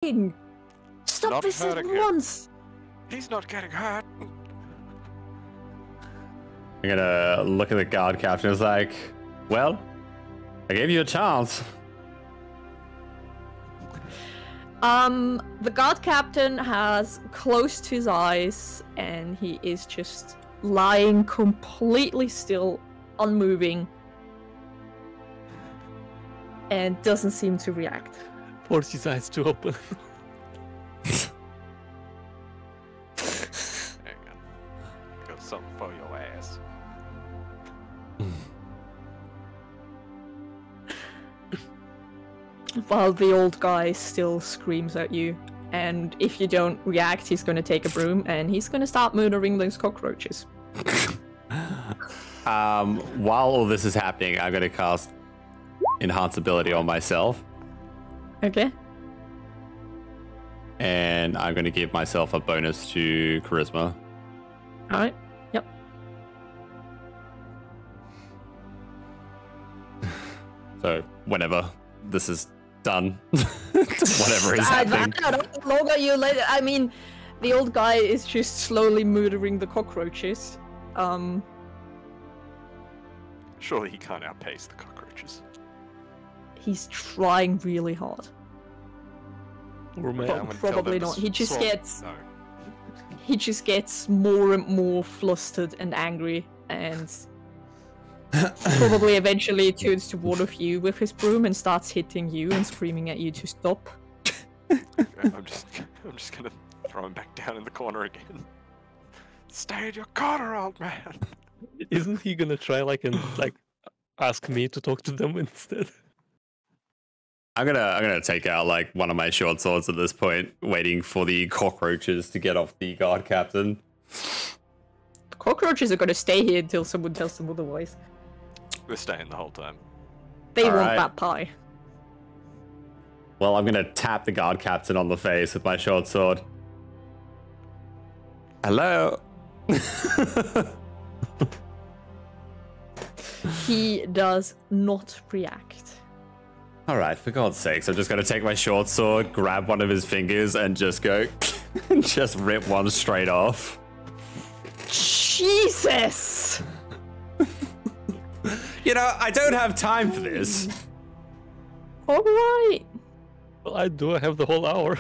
Stop Not this at hurting him. once! He's not getting hurt. I'm gonna look at the guard captain. It's like, well, I gave you a chance. The guard captain has closed his eyes and he is just lying completely still, unmoving, and doesn't seem to react. Force his eyes to open. Hang on. Got something for your ass. While the old guy still screams at you, and if you don't react, he's gonna take a broom and he's gonna start murdering those cockroaches. While all this is happening, I'm gonna cast Enhance Ability on myself. Okay. And I'm gonna give myself a bonus to Charisma. Alright. Yep. So, whenever this is done, whatever is happening. I don't know, the longer you let it, I mean, the old guy is just slowly murdering the cockroaches. Surely he can't outpace the cockroaches. He's trying really hard. Or Yeah, man. I'm gonna tell Probably them to not. He just swap- gets No. he just gets more and more flustered and angry, and probably eventually turns to one of you with his broom and starts hitting you and screaming at you to stop. I'm just gonna throw him back down in the corner again. Stay in your corner, old man. Isn't he gonna try like ask me to talk to them instead? I'm gonna take out like one of my short swords at this point, waiting for the cockroaches to get off the guard captain. The cockroaches are gonna stay here until someone tells them otherwise. We're staying the whole time. They All want right. that pie. Well, I'm gonna tap the guard captain on the face with my short sword. Hello. He does not react. All right, for God's sakes, I'm just gonna take my short sword, grab one of his fingers, and just go, just rip one straight off. Jesus! You know, I don't have time for this. Alright. Well, I do. I have the whole hour.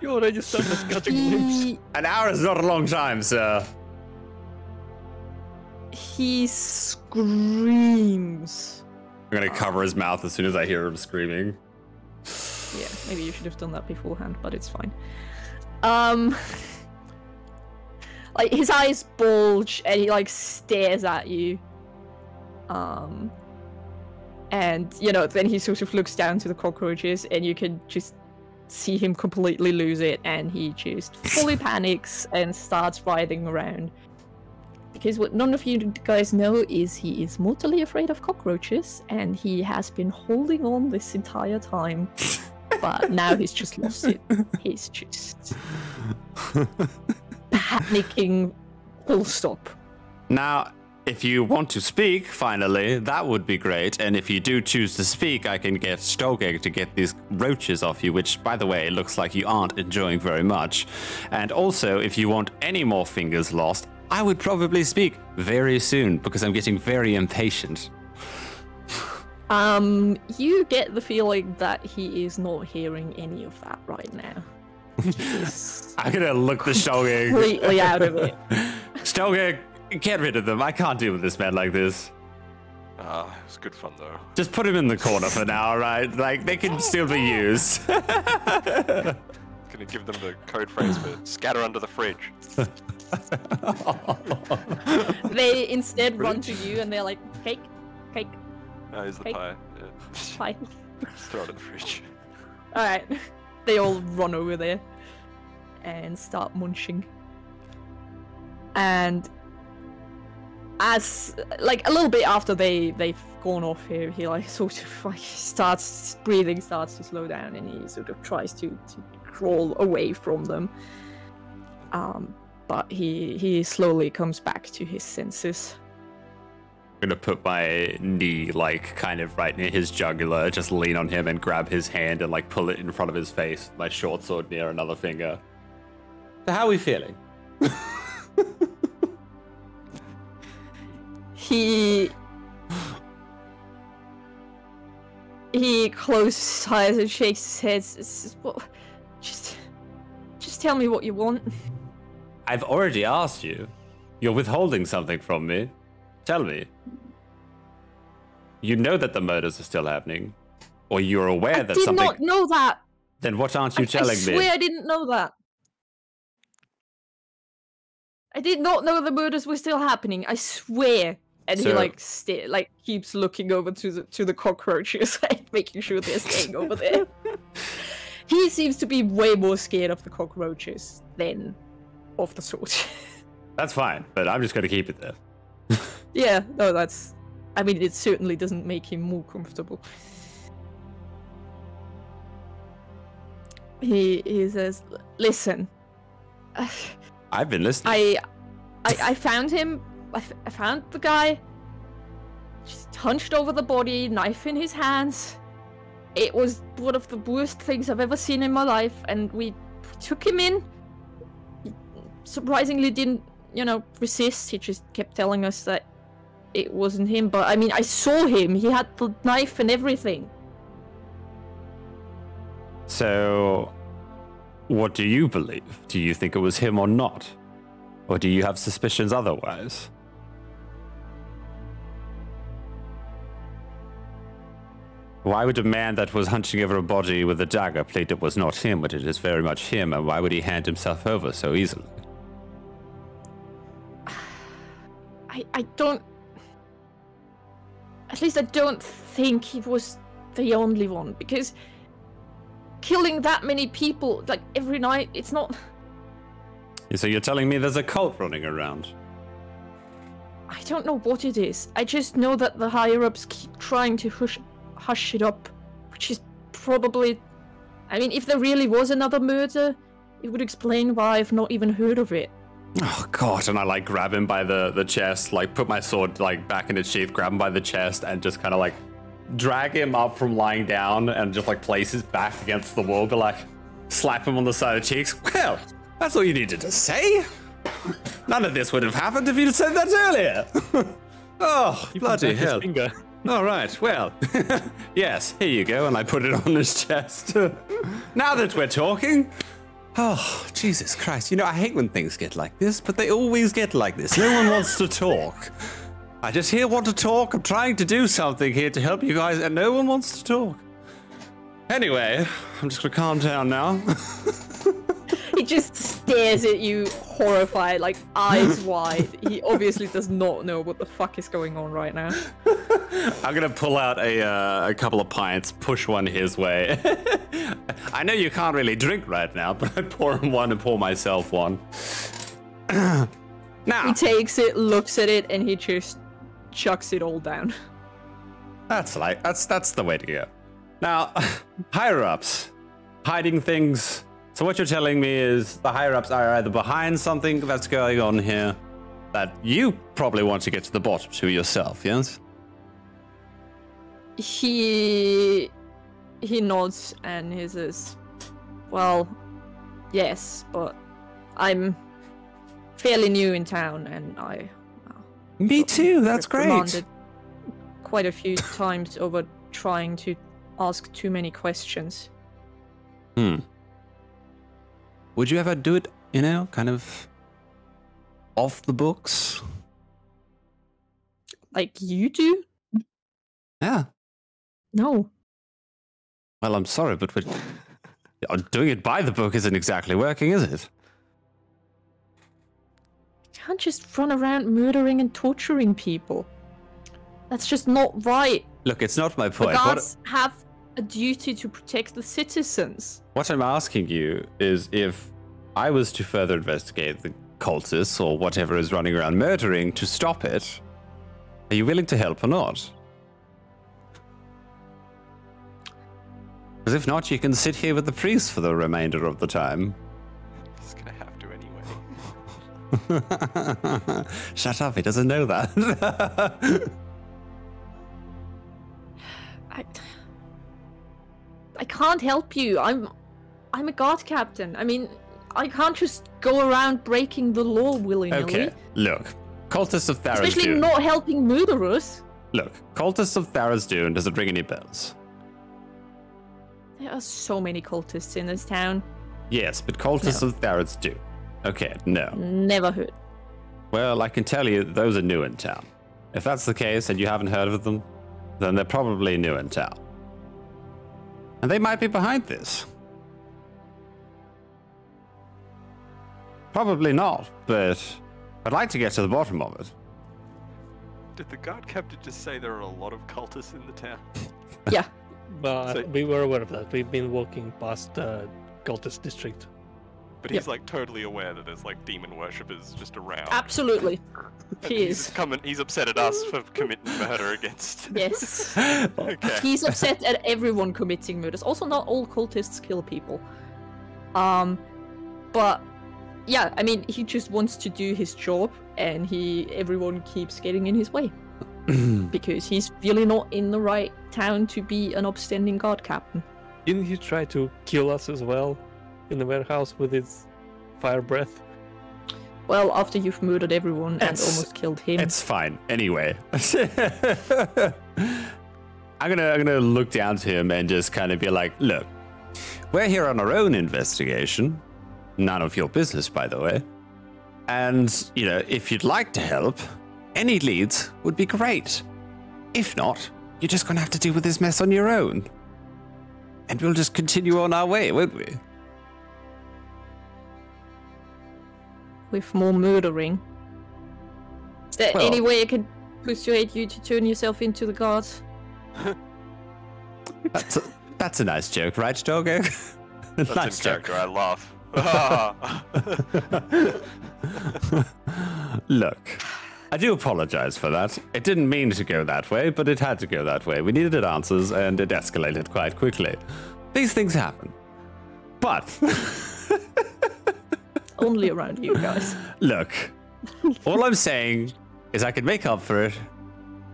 You already started catching glimpse. An hour is not a long time, sir. He screams. I'm gonna cover his mouth as soon as I hear him screaming. Yeah, maybe you should have done that beforehand, but it's fine. Like his eyes bulge and he like stares at you. And you know, then he sort of looks down to the cockroaches and you can just see him completely lose it, and he just fully panics and starts writhing around. Because what none of you guys know is he is mortally afraid of cockroaches, and he has been holding on this entire time. But now he's just lost it. He's just panicking full stop. Now, if you want to speak, finally, that would be great. And if you do choose to speak, I can get Stogeg to get these roaches off you, which, by the way, looks like you aren't enjoying very much. And also, if you want any more fingers lost, I would probably speak very soon, because I'm getting very impatient. You get the feeling that he is not hearing any of that right now. He's I'm gonna look the Stogeg. completely out of it. Stogeg, get rid of them. I can't deal with this man like this. It was good fun though. Just put him in the corner for now, alright? Like, they can still be used. Gonna give them the code phrase for scatter under the fridge. They instead run to you and they're like, cake, cake, Oh, here's the Hey. pie. Yeah. pie. Just throw it in the fridge. Alright. They all run over there and start munching. And as like a little bit after they've gone off here, he like sort of like starts to slow down, and he sort of tries to crawl away from them. But he slowly comes back to his senses. gonna put my knee like kind of right near his jugular, just lean on him and grab his hand and like pull it in front of his face, my short sword near another finger. So how are we feeling? He closes his eyes and shakes his head. Well, just tell me what you want. I've already asked you. You're withholding something from me. Tell me. You know that the murders are still happening, or you're aware that something. I did not know that. Then what aren't you telling me? I swear I didn't know that. I did not know the murders were still happening. I swear. And So- he like keeps looking over to the cockroaches, like making sure they're staying over there. He seems to be way more scared of the cockroaches than of the sword. That's fine, but I'm just going to keep it there. Yeah, no, that's. I mean, it certainly doesn't make him more comfortable. He says, "Listen, I've been listening. I found him. I found the guy. Just hunched over the body, knife in his hands. It was one of the worst things I've ever seen in my life, and we took him in. He surprisingly didn't, resist. He just kept telling us that it wasn't him. But I mean, I saw him. He had the knife and everything. So, what do you believe? Do you think it was him or not? Or do you have suspicions otherwise? Why would a man that was hunching over a body with a dagger plead it was not him, but it is very much him, and why would he hand himself over so easily? I don't... At least I don't think he was the only one, because killing that many people, like, every night, it's not... So you're telling me there's a cult running around? I don't know what it is. I just know that the higher-ups keep trying to hush it up, which is probably... I mean, if there really was another murder, it would explain why I've not even heard of it. Oh god, and I grab him by the chest, put my sword back in its sheath, grab him by the chest, and just kind of drag him up from lying down and just place his back against the wall, but slap him on the side of the cheeks. Well, that's all you needed to say. None of this would have happened if you'd have said that earlier. Oh, bloody hell. All right, well, yes, here you go, and I put it on his chest. Now that we're talking... Oh, Jesus Christ. I hate when things get like this, but they always get like this. No one wants to talk. I just want to talk. I'm trying to do something here to help you guys, and no one wants to talk. Anyway, I'm just going to calm down now. He just stares at you, horrified, eyes wide. He obviously does not know what the fuck is going on right now. I'm gonna pull out a couple of pints, push one his way. I know you can't really drink right now, but I pour him one and pour myself one. Now he takes it, looks at it, and he just chucks it all down. That's the way to go. Now, higher ups, hiding things. So what you're telling me is the higher-ups are either behind something that's going on here that you probably want to get to the bottom to yourself, yes? He nods and he says, well, yes, but I'm fairly new in town and I... Me too, that's great. Reprimanded quite a few times over trying to ask too many questions. Would you ever do it, kind of off the books? Like you do? Yeah. No. Well, I'm sorry, but doing it by the book isn't exactly working, is it? You can't just run around murdering and torturing people. That's just not right. Look, it's not my point. The guards have a duty to protect the citizens. What I'm asking you is if I was to further investigate the cultists or whatever is running around murdering to stop it, are you willing to help or not? Because if not, you can sit here with the priest for the remainder of the time. He's gonna have to anyway. Shut up, he doesn't know that. I can't help you. I'm a guard captain. I mean, I can't just go around breaking the law willy-nilly. Okay, look. Cultists of Tharazdun. Especially not helping murderers. Look, Cultists of Tharazdun doesn't ring any bells. There are so many cultists in this town. Yes, but Cultists of Tharazdun. Okay, no. Never heard. Well, I can tell you those are new in town. If that's the case and you haven't heard of them, then they're probably new in town. And they might be behind this. Probably not, but I'd like to get to the bottom of it. Did the guard captain just say there are a lot of cultists in the town? Yeah. Well, So- we were aware of that. We've been walking past the cultist district. But he's like totally aware that there's like demon worshippers just around. Absolutely. And He he's is. He's upset at us for committing murder against. Yes. Okay. He's upset at everyone committing murders. Also, not all cultists kill people. But yeah, I mean, he just wants to do his job, and everyone keeps getting in his way because he's really not in the right town to be an upstanding guard captain. Didn't he try to kill us as well in the warehouse with his fire breath? Well, after you've murdered everyone and It's- almost killed him. It's fine. Anyway. I'm gonna look down to him and just kind of be like, look, we're here on our own investigation. None of your business, by the way. And, you know, if you'd like to help, any leads would be great. If not, you're just gonna have to deal with this mess on your own. And we'll just continue on our way, won't we? With more murdering. Is there Well- any way I could persuade you to turn yourself into the guards? That's a nice joke, right, Doggo? That's Nice in joke. character. I laugh. Look, I do apologize for that. It didn't mean to go that way, but it had to go that way. We needed answers, and it escalated quite quickly. These things happen. But, Only around you guys. look, all I'm saying is I can make up for it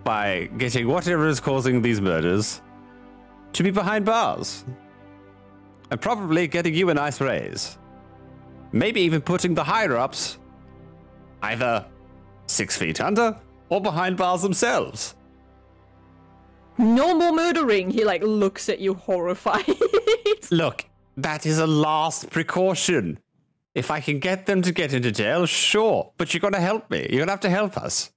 by getting whatever is causing these murders to be behind bars. And probably getting you a nice raise. Maybe even putting the higher-ups either 6 feet under or behind bars themselves. No more murdering! He like looks at you horrified. Look, that is a last precaution. If I can get them to get into jail, sure. But you're gonna help me. You're gonna have to help us.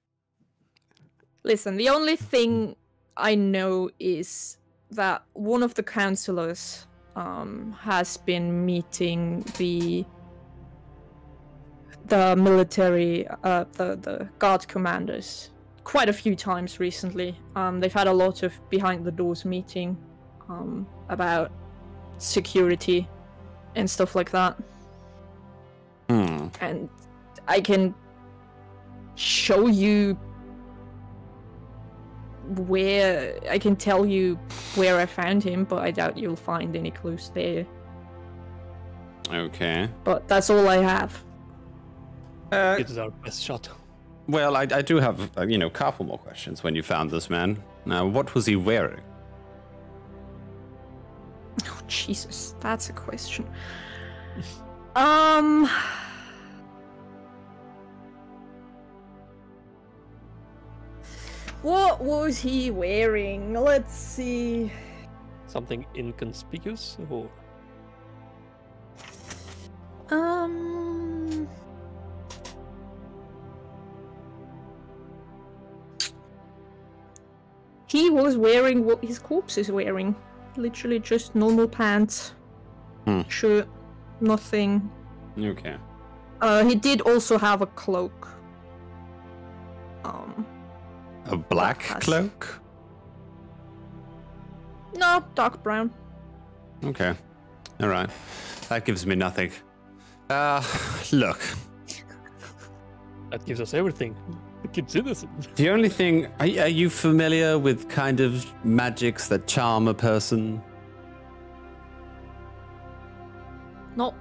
Listen, the only thing I know is that one of the councillors has been meeting the military, the guard commanders quite a few times recently. They've had a lot of behind the doors meeting about security and stuff like that. And I can show you I can tell you where I found him, but I doubt you'll find any clues there. Okay. But that's all I have. It is our best shot. Well, I do have, a couple more questions when you found this man. Now, what was he wearing? Oh, Jesus, that's a question. What was he wearing? Let's see. Something inconspicuous or He was wearing what his corpse is wearing. Literally just normal pants. Shirt. Nothing. Okay. He did also have a cloak. A black Has- cloak? No, dark brown. Okay. All right. That gives me nothing. Look. that gives us everything. The kid's innocent. The only thing... Are you familiar with kind of magics that charm a person? Not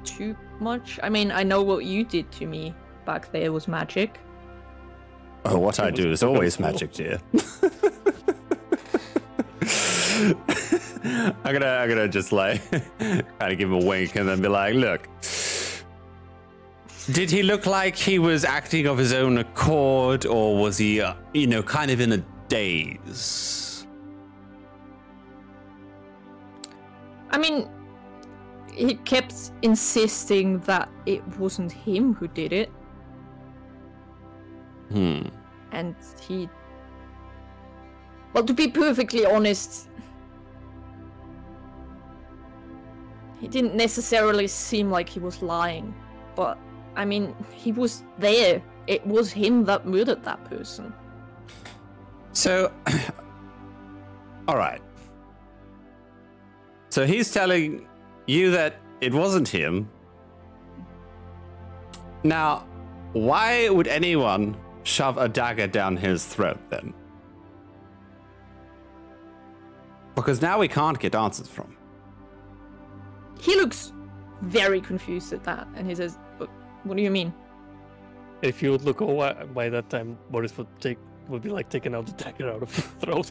too much. I mean, I know what you did to me back there was magic. Oh, what I do is always magic, dear. I'm gonna just like kind of give him a wink and then be like, look. Did he look like he was acting of his own accord, or was he, kind of in a daze? I mean, he kept insisting that it wasn't him who did it. And he... Well, to be perfectly honest, he didn't necessarily seem like he was lying. But, I mean, he was there. It was him that murdered that person. So, alright. So he's telling you that it wasn't him. Now, why would anyone shove a dagger down his throat then? Because now we can't get answers from. He looks very confused at that, and he says, what do you mean? If you would look away by that time, Boris would be like taking out the dagger out of his throat.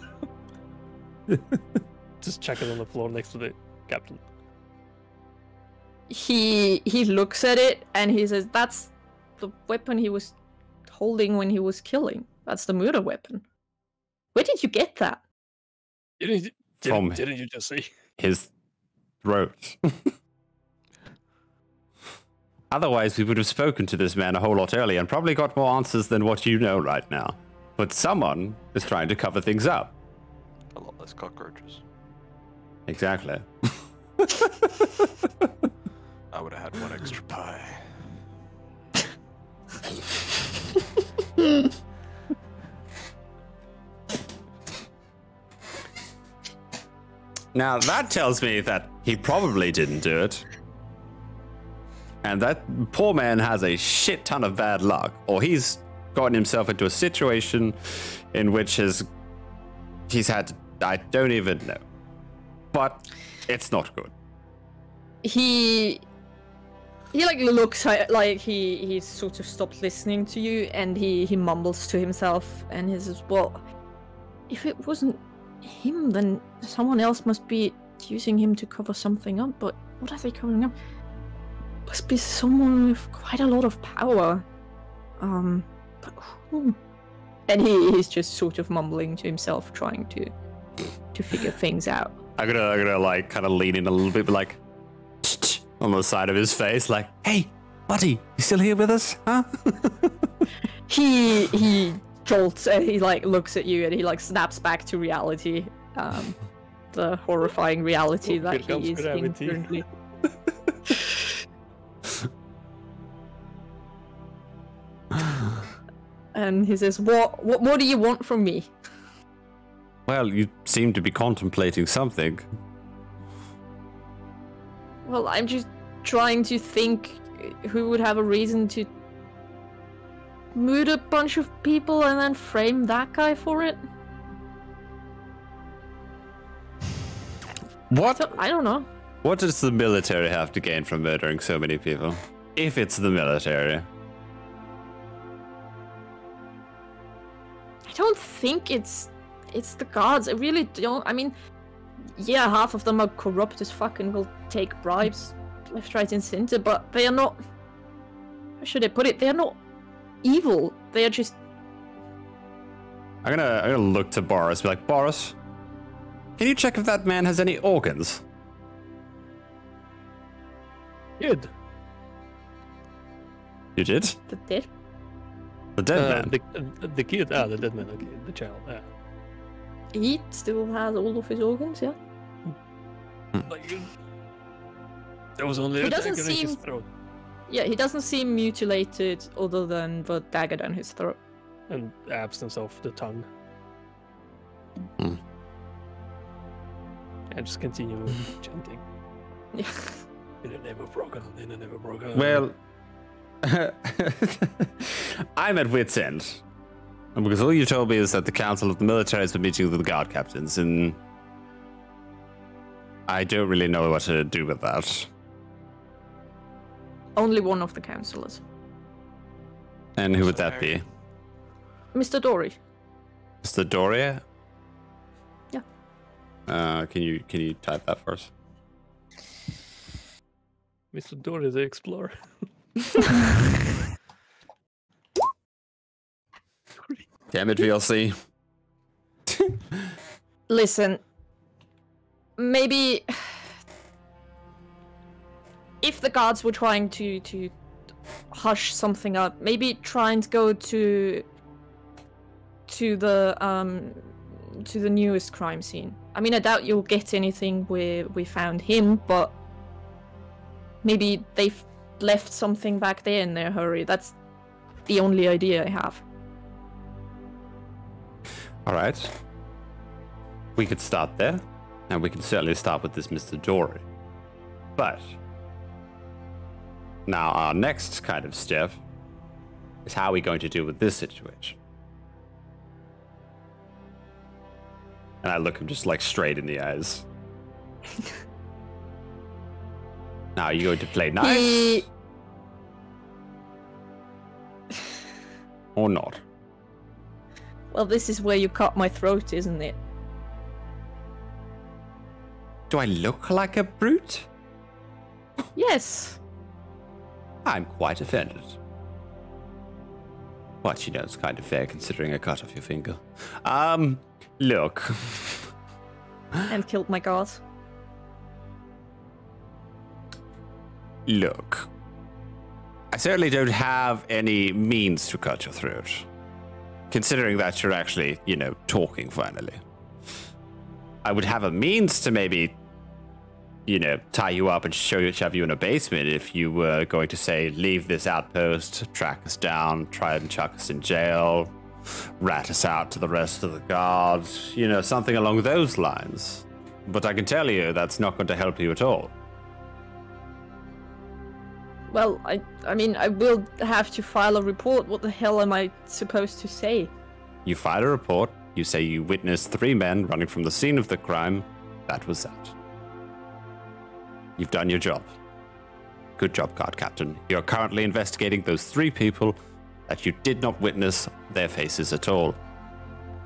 Just chuck it on the floor next to the captain. He looks at it and he says, that's the weapon he was holding when he was killing. That's the murder weapon. Where did you get that? Didn't you just say? His throat. Otherwise, we would have spoken to this man a whole lot earlier and probably got more answers than what you know right now. But someone is trying to cover things up. A lot less cockroaches. Exactly. I would have had one extra pie. Now, that tells me that he probably didn't do it. And that poor man has a shit ton of bad luck. Or he's gotten himself into a situation in which he's had... I don't even know. But it's not good. He like looks like he sort of stopped listening to you, and he mumbles to himself, and he says, well, if it wasn't him, then someone else must be using him to cover something up. But what are they covering up? Must be someone with quite a lot of power. But who? And he's just sort of mumbling to himself, trying to figure things out. I'm gonna like kind of lean in a little bit, like on the side of his face, like, "Hey, buddy, you still here with us, huh?" He jolts and he like looks at you and he like snaps back to reality, the horrifying reality that he is in currently. And he says, "What more do you want from me?" Well, you seem to be contemplating something. Well, I'm just trying to think who would have a reason to murder a bunch of people and then frame that guy for it. What? So, I don't know. What does the military have to gain from murdering so many people? If it's the military. I don't think it's the guards. I really don't. I mean, yeah, half of them are corrupt as fuck and will take bribes left, right, and center, but they are not... How should I put it? They are not evil. They are just... I'm gonna look to Boris, be like, Boris, can you check if that man has any organs? Good. You did? The dead? The dead man? The kid, the dead man, okay, the child, yeah. He still has all of his organs, yeah. Like, there was only He a doesn't dagger in his seem- throat. Yeah, he doesn't seem mutilated other than the dagger down his throat. And absence of the tongue. Hmm. And just continue chanting. Yeah. In a never broken, in a never broken. Well, I'm at wit's end. Because all you told me is that the Council of the Military has been meeting with the guard captains, and I don't really know what to do with that. Only one of the councillors. And who would that be? Mr. Dory. Mr. Doria? Yeah. Can you type that first? Mr. Dory the Explorer. Damn it, VLC. Listen, maybe if the guards were trying to hush something up, maybe try and go to the newest crime scene. I mean, I doubt you'll get anything where we found him, but maybe they've left something back there in their hurry. That's the only idea I have. All right. We could start there, and we can certainly start with this Mr. Dory. But now our next kind of step is how are we going to deal with this situation? And I look him just like straight in the eyes. Now, are you going to play nice? Or not? Well, this is where you cut my throat, isn't it? Do I look like a brute? Yes. I'm quite offended. But you know, it's kind of fair considering I cut off your finger. Look. And killed my guards. Look. I certainly don't have any means to cut your throat. Considering that you're actually, you know, talking finally. I would have a means to maybe, you know, tie you up and shove you in a basement if you were going to say, leave this outpost, track us down, try and chuck us in jail, rat us out to the rest of the guards, you know, something along those lines. But I can tell you that's not going to help you at all. Well, I mean, I will have to file a report. What the hell am I supposed to say? You file a report, you say you witnessed 3 men running from the scene of the crime. That was that. You've done your job. Good job, guard captain. You're currently investigating those 3 people that you did not witness their faces at all.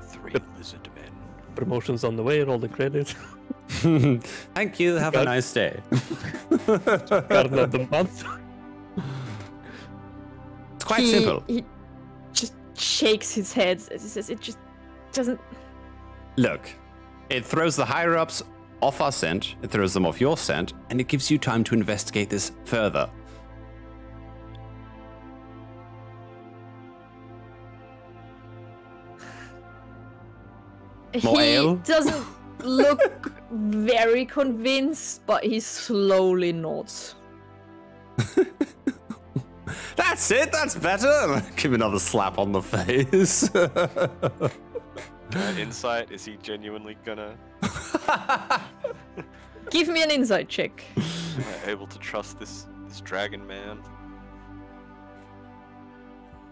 3 lizard men. Promotions on the way and all the credits. Thank you. Have a nice day. Garden of the month. It's quite simple. He just shakes his head. It just doesn't... Look, it throws the higher-ups off our scent, it throws them off your scent, and it gives you time to investigate this further. More ale? He doesn't look very convinced, but he slowly nods. That's it, that's better. Give another slap on the face. Insight, is he genuinely gonna... Give me an insight check. Am I able to trust this dragon man?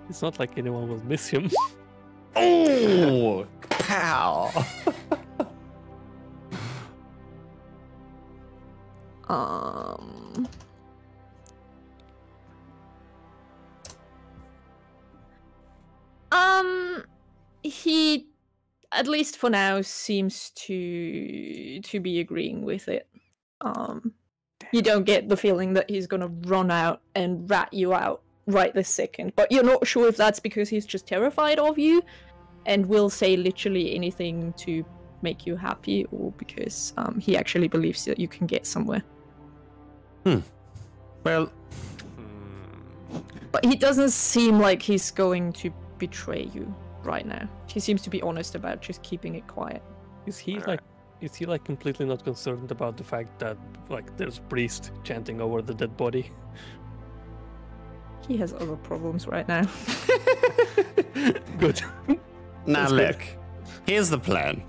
It's not like anyone will miss him. Oh, pow. He, at least for now, seems to be agreeing with it. You don't get the feeling that he's gonna run out and rat you out right this second, but you're not sure if that's because he's just terrified of you and will say literally anything to make you happy, or because he actually believes that you can get somewhere. Well, but he doesn't seem like he's going to betray you right now. He seems to be honest about just keeping it quiet. Is he like completely not concerned about the fact that like there's a priest chanting over the dead body? He has other problems right now. Good. Now That's look, good. here's the plan.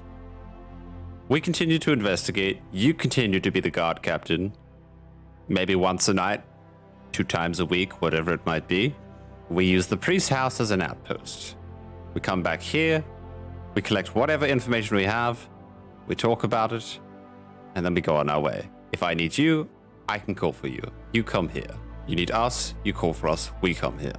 We continue to investigate, you continue to be the guard captain. Maybe once a night, 2 times a week, whatever it might be. We use the priest's house as an outpost. We come back here, we collect whatever information we have, we talk about it, and then we go on our way. If I need you, I can call for you. You come here. You need us, you call for us, we come here.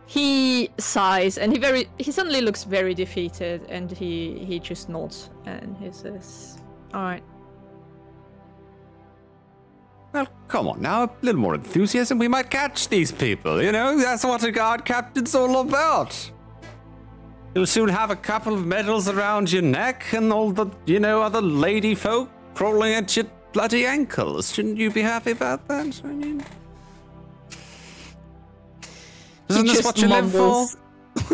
He sighs and he suddenly looks very defeated, and he just nods and he says, "All right." Well, come on now, a little more enthusiasm. We might catch these people, you know? That's what a guard captain's all about. You'll soon have a couple of medals around your neck and all the, other lady folk crawling at your bloody ankles. Shouldn't you be happy about that? I mean... Isn't this what you live for?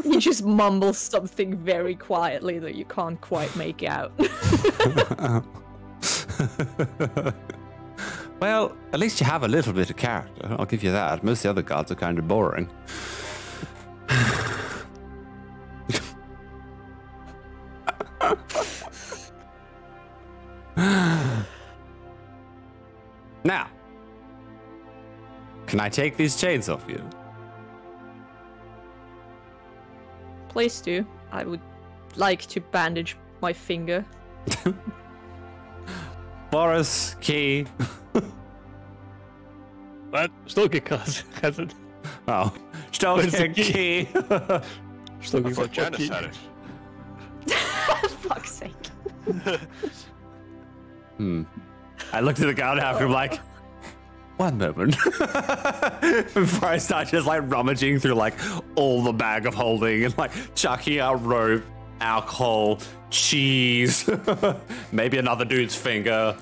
He just mumbles something very quietly that you can't quite make out. Well, at least you have a little bit of character. I'll give you that. Most of the other gods are kind of boring. Now, can I take these chains off you? Please do. I would like to bandage my finger. Boris, Key. What? Stogic has it. Oh, Stogic, Key. Stogic thought Janice had it. Fuck's sake. I looked at the guard after him like, one moment. Before I start just like rummaging through like all the bag of holding and like chucking out rope, alcohol, cheese, maybe another dude's finger.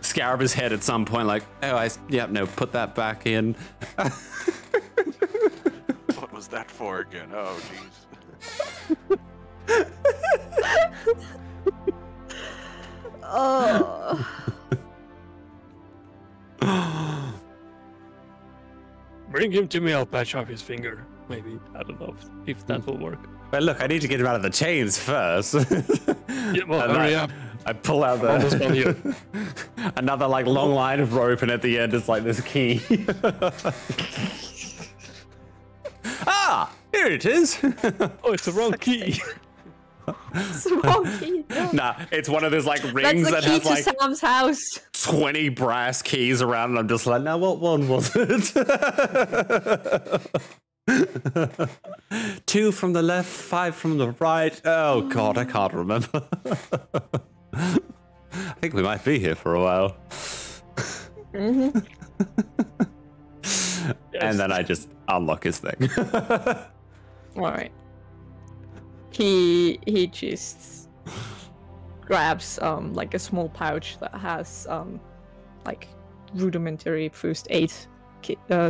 Scarab his head at some point like, no, put that back in. What was that for again? Oh, jeez. Oh. Bring him to me, I'll patch up his finger. Maybe. I don't know if that will work. But look, I need to get him out of the chains first. Yeah, well, hurry up. I pull out another like long line of rope, and at the end it's like this key. Ah, here it is. Oh, it's the wrong key. It's the wrong key. No. Nah, it's one of those like rings that has like Sam's house. 20 brass keys around, and I'm just like, now what one was it? 2 from the left, 5 from the right. Oh god, I can't remember. I think we might be here for a while. Mm-hmm. Yes. And then I just unlock his thing. All right. He just grabs like a small pouch that has like rudimentary first aid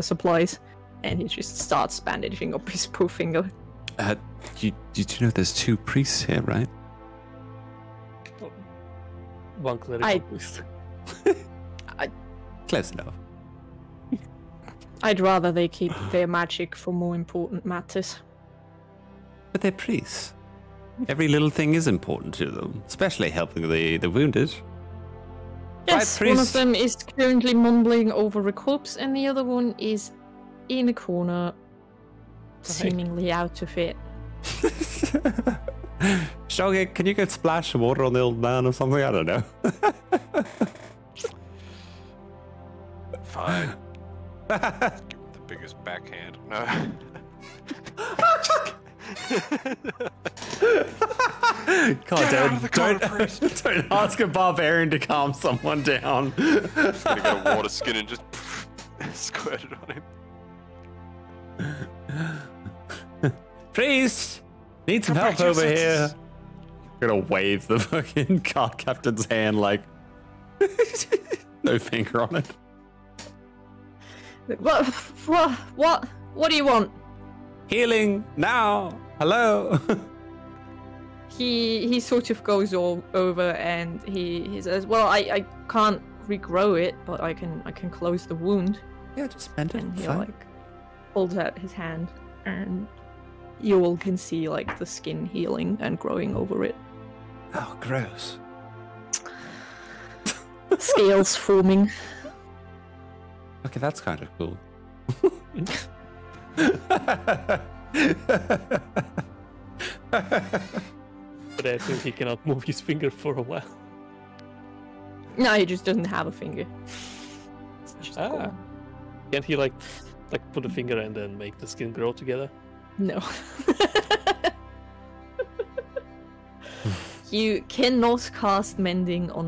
supplies, and he just starts bandaging up his poor finger. You know there's 2 priests here, right? One clerical priest. Close enough. I'd rather they keep their magic for more important matters. But they're priests. Every little thing is important to them, especially helping the wounded. Yes, Right, one priest? of them is currently mumbling over a corpse, and the other one is in a corner, seemingly out of it. Shogi, can you go splash some water on the old man or something? I don't know. Fine. Give him the biggest backhand. No. God, Get out of the corner, don't ask a barbarian to calm someone down. Gonna get a water skin and just squirt it on him. Priest! Need some Come help back to your over here. senses. I'm gonna wave the fucking guard captain's hand like... no finger on it. What do you want? Healing now! Hello! He sort of goes all over and he says, "Well, I can't regrow it, but I can close the wound." Yeah, just bend it. And he Fine. like holds out his hand, and you all can see like the skin healing and growing over it. Oh, gross. Scales forming. Okay, that's kind of cool. But I think he cannot move his finger for a while. No, he just doesn't have a finger. It's just gone. Can't he like Like put a finger and then make the skin grow together? No. You cannot cast mending on